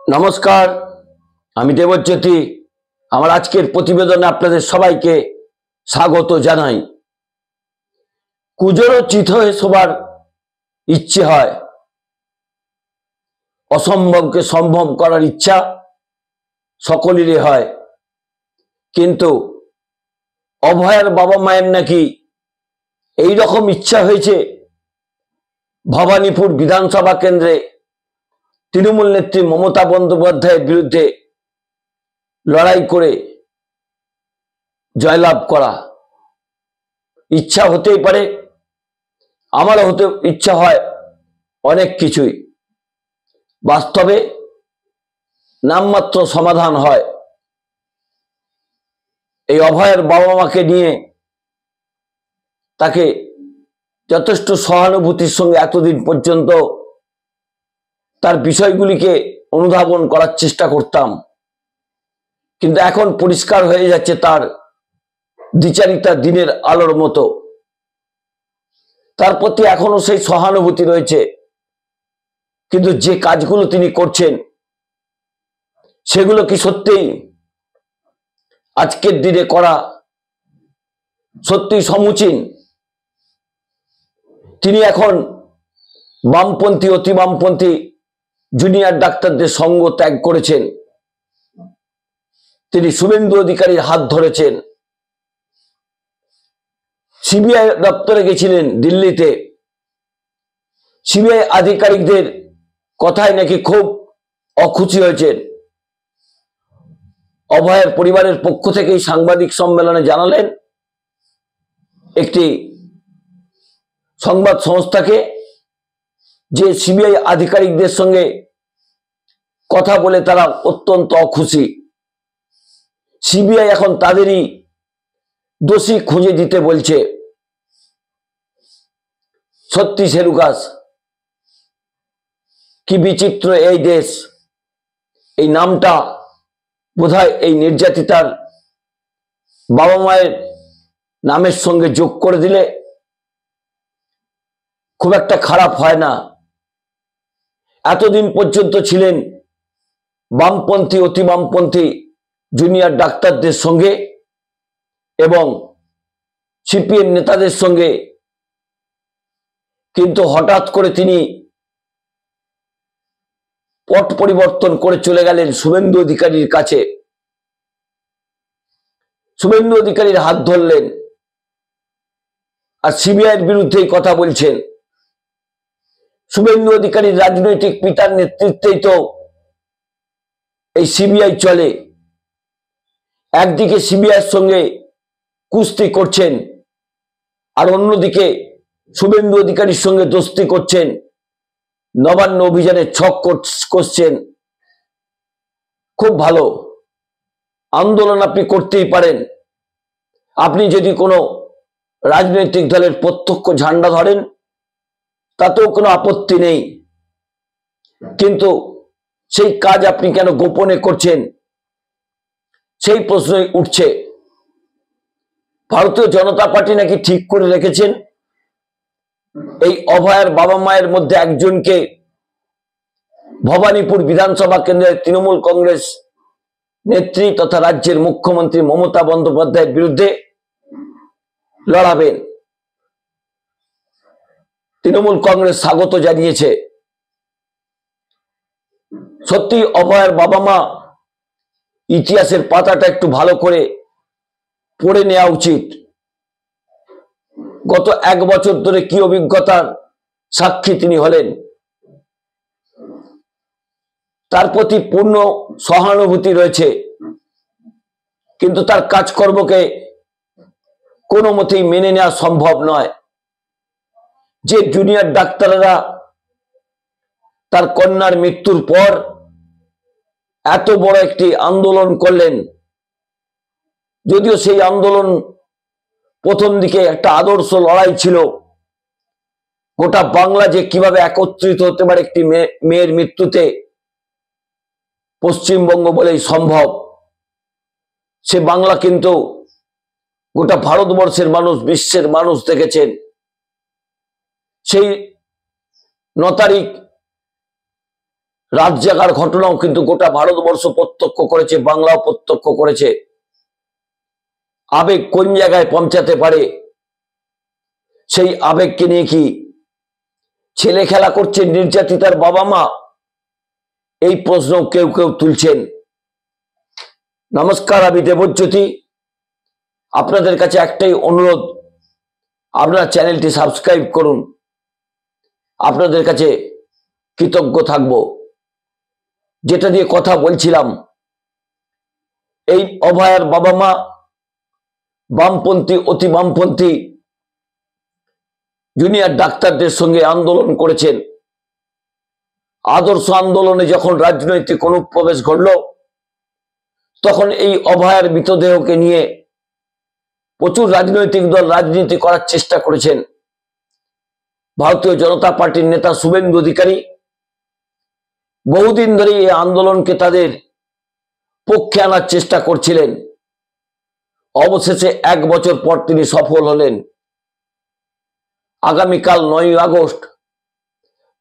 নমস্কার, আমি দেবজ্যোতি। আমার আজকের প্রতিবেদনে আপনাদের সবাইকে স্বাগত জানাই। কুজোরও চিত হয়ে সবার ইচ্ছে হয়, অসম্ভবকে সম্ভব করার ইচ্ছা সকলেরই হয়, কিন্তু অভয়ার বাবা মায়ের নাকি এই রকম ইচ্ছা হয়েছে। ভবানীপুর বিধানসভা কেন্দ্রে তৃণমূল নেত্রী মমতা বন্দ্যোপাধ্যায়ের বিরুদ্ধে লড়াই করে জয়লাভ করা। ইচ্ছা হতেই পারে, আমারও হতে ইচ্ছা হয় অনেক কিছুই, বাস্তবে নামমাত্র সমাধান হয়। এই অভয়ের বাবা মাকে নিয়ে তাকে যথেষ্ট সহানুভূতির সঙ্গে এতদিন পর্যন্ত তার বিষয়গুলিকে অনুধাবন করার চেষ্টা করতাম, কিন্তু এখন পরিষ্কার হয়ে যাচ্ছে তার দ্বিচারিতা দিনের আলোর মতো। তার প্রতি এখনো সেই সহানুভূতি রয়েছে, কিন্তু যে কাজগুলো তিনি করছেন সেগুলো কি সত্যিই আজকের দিনে করা সত্যি সমুচীন? তিনি এখন বামপন্থী, অতি বামপন্থী জুনিয়র ডাক্তারদের সঙ্গ ত্যাগ করেছেন। তিনি শুভেন্দু অধিকারীর হাত ধরেছেন, সিবিআই দপ্তরে গেছিলেন দিল্লিতে। সিবিআই আধিকারিকদের কথায় নাকি খুব অখুশি হয়েছেন। অভয়ের পরিবারের পক্ষ থেকেই সাংবাদিক সম্মেলনে জানালেন একটি সংবাদ সংস্থাকে যে সিবিআই আধিকারিকদের সঙ্গে কথা বলে তারা অত্যন্ত অখুশি। সিবিআই এখন তাদেরই দোষী খুঁজে দিতে বলছে। সত্যি সেলুকাস, কি বিচিত্র এই দেশ! এই নামটা বোধহয় এই নির্যাতিতার বাবা মায়ের নামের সঙ্গে যোগ করে দিলে খুব একটা খারাপ হয় না। এতদিন পর্যন্ত ছিলেন বামপন্থী, অতি বামপন্থী জুনিয়র ডাক্তারদের সঙ্গে এবং সিপিএম নেতাদের সঙ্গে, কিন্তু হঠাৎ করে তিনি পট পরিবর্তন করে চলে গেলেন শুভেন্দু অধিকারীর কাছে। শুভেন্দু অধিকারীর হাত ধরলেন আর সিবিআইয়ের বিরুদ্ধেই কথা বলছেন। শুভেন্দু অধিকারীর রাজনৈতিক পিতার নেতৃত্বেই তো এই সিবিআই চলে। একদিকে সিবিআইয়ের সঙ্গে কুস্তি করছেন, আর অন্যদিকে শুভেন্দু অধিকারীর সঙ্গে দোস্তি করছেন, নবান্ন অভিযানে ছক করছেন। খুব ভালো, আন্দোলন আপনি করতেই পারেন। আপনি যদি কোনো রাজনৈতিক দলের প্রত্যক্ষ ঝান্ডা ধরেন তাতেও কোনো আপত্তি নেই, কিন্তু সেই কাজ আপনি কেন গোপনে করছেন সেই প্রশ্নই উঠছে। ভারতীয় জনতা পার্টি নাকি ঠিক করে রেখেছেন এই অভয়ার বাবা মায়ের মধ্যে একজনকে ভবানীপুর বিধানসভা কেন্দ্রের তৃণমূল কংগ্রেস নেত্রী তথা রাজ্যের মুখ্যমন্ত্রী মমতা বন্দ্যোপাধ্যায়ের বিরুদ্ধে লড়াবেন। তৃণমূল কংগ্রেস স্বাগত জানিয়েছে। সত্যি অভয়ার বাবা মা ইতিহাসের পাতাটা একটু ভালো করে পড়ে নেওয়া উচিত। গত 1 বছর ধরে কি অভিজ্ঞতার সাক্ষী তিনি হলেন, তার প্রতি পূর্ণ সহানুভূতি রয়েছে, কিন্তু তার কাজকর্মকে কোনো মতেই মেনে নেওয়া সম্ভব নয়। যে জুনিয়র ডাক্তাররা তার কন্যার মৃত্যুর পর এত বড় একটি আন্দোলন করলেন, যদিও সেই আন্দোলন প্রথম দিকে একটা আদর্শ লড়াই ছিল, গোটা বাংলা যে কিভাবে একত্রিত হতে পারে একটি মেয়ের মৃত্যুতে, পশ্চিমবঙ্গ বলেই সম্ভব। সে বাংলা কিন্তু গোটা ভারতবর্ষের মানুষ, বিশ্বের মানুষ দেখেছেন। সেই 9 তারিখ রাত জাগার ঘটনাও কিন্তু গোটা ভারতবর্ষ প্রত্যক্ষ করেছে, বাংলাও প্রত্যক্ষ করেছে। আবেগ কোন জায়গায় পৌঁছাতে পারে, সেই আবেগকে নিয়ে কি ছেলে খেলা করছে নির্যাতিতার বাবা মা, এই প্রশ্ন কেউ কেউ তুলছেন। নমস্কার, আমি দেবজ্যোতি। আপনাদের কাছে একটাই অনুরোধ, আপনারা চ্যানেলটি সাবস্ক্রাইব করুন। আপনাদের কাছে কৃতজ্ঞ থাকব। যেটা দিয়ে কথা বলছিলাম, এই অভয়ার বাবা মা বামপন্থী, অতি বামপন্থী জুনিয়র ডাক্তারদের সঙ্গে আন্দোলন করেছেন। আদর্শ আন্দোলনে যখন রাজনৈতিক অনুপ্রবেশ ঘটল, তখন এই অভয়ার মৃতদেহকে নিয়ে প্রচুর রাজনৈতিক দল রাজনীতি করার চেষ্টা করেছেন। ভারতীয় জনতা পার্টির নেতা শুভেন্দু অধিকারী বহুদিন ধরে এই আন্দোলনকে তাদের পক্ষে আনার চেষ্টা করছিলেন। অবশেষে 1 বছর পর তিনি সফল হলেন। আগামীকাল 9ই আগস্ট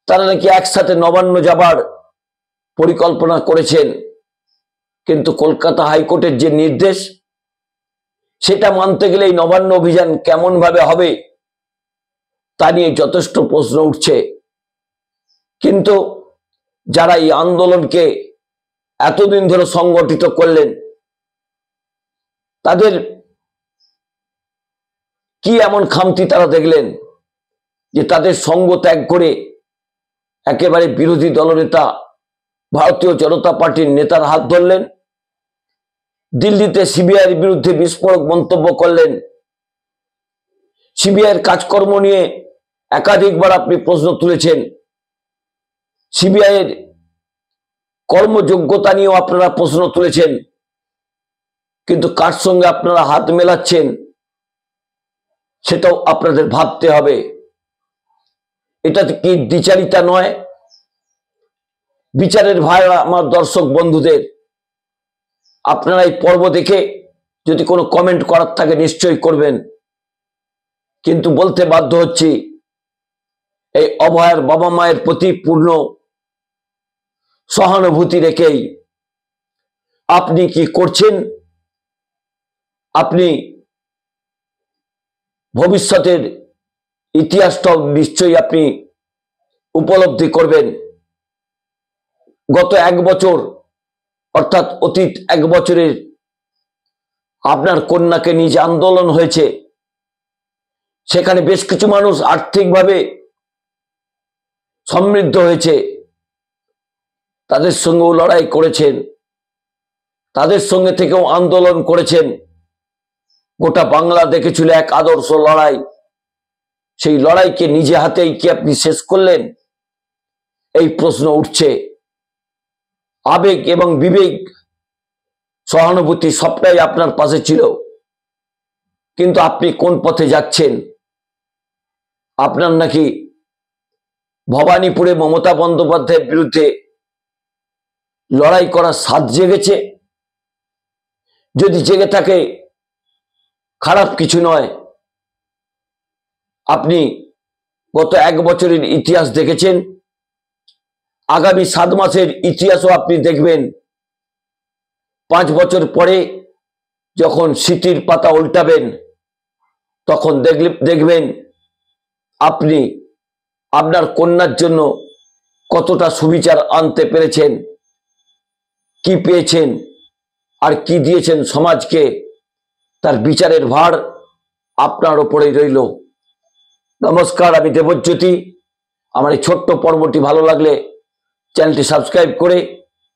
তারা নাকি একসাথে নবান্ন যাবার পরিকল্পনা করেছেন, কিন্তু কলকাতা হাইকোর্টের যে নির্দেশ, সেটা মানতে গেলে এই নবান্ন অভিযান কেমন ভাবে হবে তা নিয়ে যথেষ্ট প্রশ্ন উঠছে। কিন্তু যারা এই আন্দোলনকে এতদিন ধরে সংগঠিত করলেন, তাদের কি এমন খামতি তারা দেখলেন যে তাদের সঙ্গ ত্যাগ করে একেবারে বিরোধী দলনেতা ভারতীয় জনতা পার্টির নেতার হাত ধরলেন, দিল্লিতে সিবিআইয়ের বিরুদ্ধে বিস্ফোরক মন্তব্য করলেন। সিবিআইয়ের কাজকর্ম নিয়ে একাধিকবার আপনি প্রশ্ন তুলেছেন, সিবিআইয়ের কর্মযোগ্যতা নিয়েও আপনারা প্রশ্ন তুলেছেন, কিন্তু কার সঙ্গে আপনারা হাত মেলাচ্ছেন সেটাও আপনাদের ভাবতে হবে। এটা কি দ্বিচারিতা নয়? বিচারের ভাই আমার দর্শক বন্ধুদের, আপনারা এই পর্ব দেখে যদি কোনো কমেন্ট করার থাকে নিশ্চয়ই করবেন, কিন্তু বলতে বাধ্য হচ্ছি, এই অভয়ার বাবা মায়ের প্রতি পূর্ণ সহানুভূতি রেখেই আপনি কি করছেন, আপনি ভবিষ্যতের ইতিহাসটাও নিশ্চয়ই আপনি উপলব্ধি করবেন। গত 1 বছর, অর্থাৎ অতীত 1 বছরের আপনার কন্যাকে নিয়ে যে আন্দোলন হয়েছে, সেখানে বেশ কিছু মানুষ আর্থিকভাবে সমৃদ্ধ হয়েছে, তাদের সঙ্গেও লড়াই করেছেন, তাদের সঙ্গে থেকেও আন্দোলন করেছেন। গোটা বাংলা দেখেছিল এক আদর্শ লড়াই। সেই লড়াইকে নিজে হাতেই কি আপনি শেষ করলেন? এই প্রশ্ন উঠছে। আবেগ এবং বিবেক, সহানুভূতি সবটাই আপনার পাশে ছিল, কিন্তু আপনি কোন পথে যাচ্ছেন? আপনার নাকি ভবানীপুরে মমতা বন্দ্যোপাধ্যায়ের বিরুদ্ধে লড়াই করার সাধ জেগেছে। যদি জেগে থাকে, খারাপ কিছু নয়। আপনি গত 1 বছরের ইতিহাস দেখেছেন, আগামী 7 মাসের ইতিহাসও আপনি দেখবেন। 5 বছর পরে যখন স্মৃতির পাতা উল্টাবেন, তখন দেখবেন আপনি আপনার কন্যার জন্য কতটা সুবিচার আনতে পেরেছেন, কি পেয়েছেন আর কি দিয়েছেন সমাজকে, তার বিচারের ভার আপনার ওপরেই রইল। নমস্কার, আমি দেবজ্যোতি। আমার এই ছোট্ট পর্বটি ভালো লাগলে চ্যানেলটি সাবস্ক্রাইব করে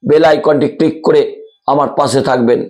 বেল আইকনটি ক্লিক করে আমার পাশে থাকবেন।